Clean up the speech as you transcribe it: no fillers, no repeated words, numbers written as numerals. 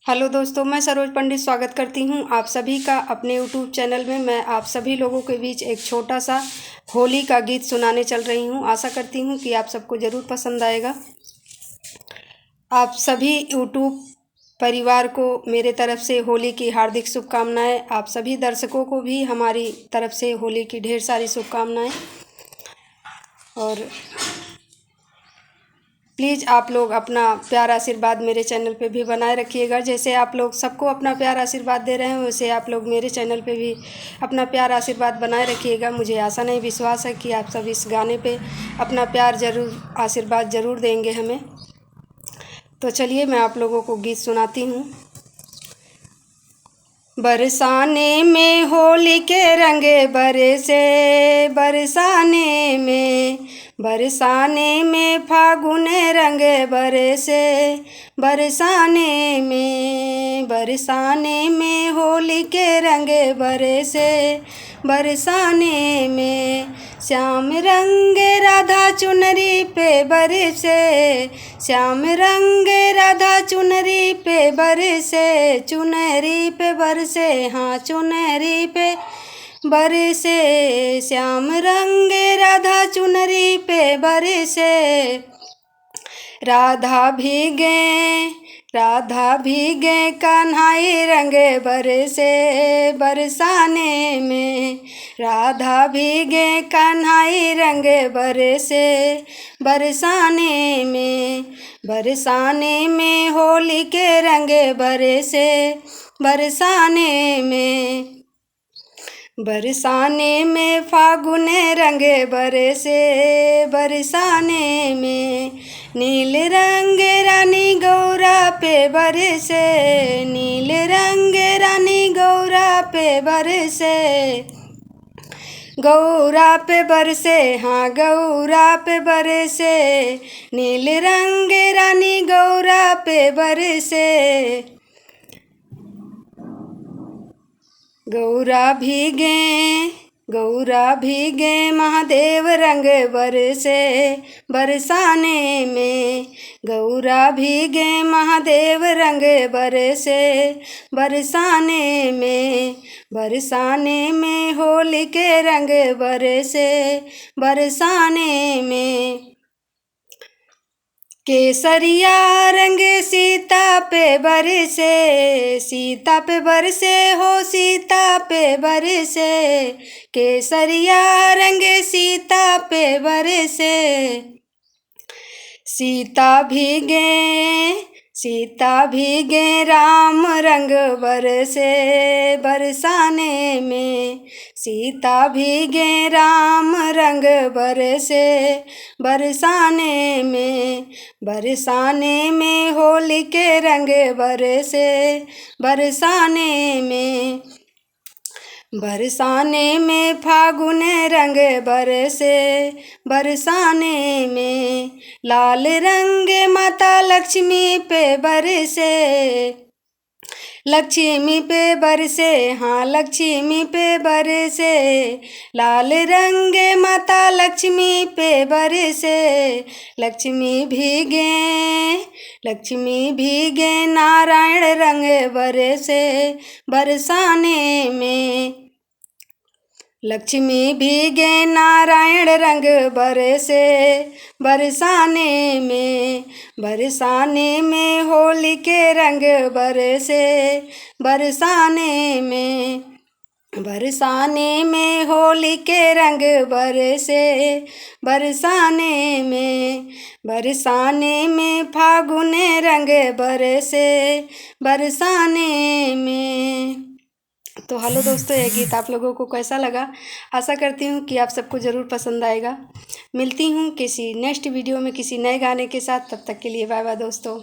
Hello दोस्तों, मैं सरोज पंडित स्वागत करती हूं आप सभी का अपने यूट्यूब चैनल में। मैं आप सभी लोगों के बीच एक छोटा सा होली का गीत सुनाने चल रही हूं। आशा करती हूं कि आप सबको ज़रूर पसंद आएगा। आप सभी यूट्यूब परिवार को मेरे तरफ से होली की हार्दिक शुभकामनाएं। आप सभी दर्शकों को भी हमारी तरफ से होली की ढेर सारी शुभकामनाएं। और प्लीज़ आप लोग अपना प्यार आशीर्वाद मेरे चैनल पे भी बनाए रखिएगा। जैसे आप लोग सबको अपना प्यार आशीर्वाद दे रहे हैं, वैसे आप लोग मेरे चैनल पे भी अपना प्यार आशीर्वाद बनाए रखिएगा। मुझे आशा नहीं विश्वास है कि आप सब इस गाने पे अपना प्यार ज़रूर आशीर्वाद ज़रूर देंगे हमें। तो चलिए मैं आप लोगों को गीत सुनाती हूँ। बरसाने में होली के रंगे बरसे, बरसाने में फागुन रंग बरसे, बरसाने में होली के रंग बरसे, बरसाने में श्याम रंग राधा चुनरी पे बरसे, श्याम रंग राधा चुनरी पे बरसे, चुनरी पे बरसे, हाँ चुनरी पे बरसे, श्याम रंग राधा चुनरी पे बरसे। राधा भीगे कन्हाई रंग बरसे, बरसाने में राधा भीगे कन्हाई रंग बरसे, बरसाने में होली के रंग बरसे, बरसाने में फागुन रंग बरसे, बरसाने में नील रंग रानी गौरा पे बरसे, नील रंग रानी गौरा पे बरसे, गौरा पे बरसे, हाँ गौरा पे बरसे, नील रंग रानी गौरा पे बरसे। गौरा भीगे महादेव रंग बरसे, बरसाने में गौरा भीगे महादेव रंग बरसे, बरसाने में होली के रंग बरसे, केसरिया रंग सीता पे बरसे, सीता पे बरसे हो सीता पे बरसे, केसरिया रंग सीता पे बरसे, सीता भीगे राम रंग बरसे, बरसाने में सीता भीगे राम रंग बरसे, बरसाने में होली के रंग बरसे, बरसाने में फागुन रंग बरसे, बरसाने में लाल रंग माता लक्ष्मी पे बरसे, लक्ष्मी पे बरसे, हाँ लक्ष्मी पे बरसे, लाल रंग माता लक्ष्मी पे बरसे, लक्ष्मी भीगे नारायण रंग बरसे, बरसाने में लक्ष्मी भीगे नारायण रंग बरसे, बरसाने में होली के रंग बरसे, बरसाने में होली के रंग बरसे, बरसाने में फागुन रंग बरसे, बरसाने में। तो हेलो दोस्तों, यह गीत आप लोगों को कैसा लगा? आशा करती हूँ कि आप सबको ज़रूर पसंद आएगा। मिलती हूँ किसी नेक्स्ट वीडियो में किसी नए गाने के साथ। तब तक के लिए बाय बाय दोस्तों।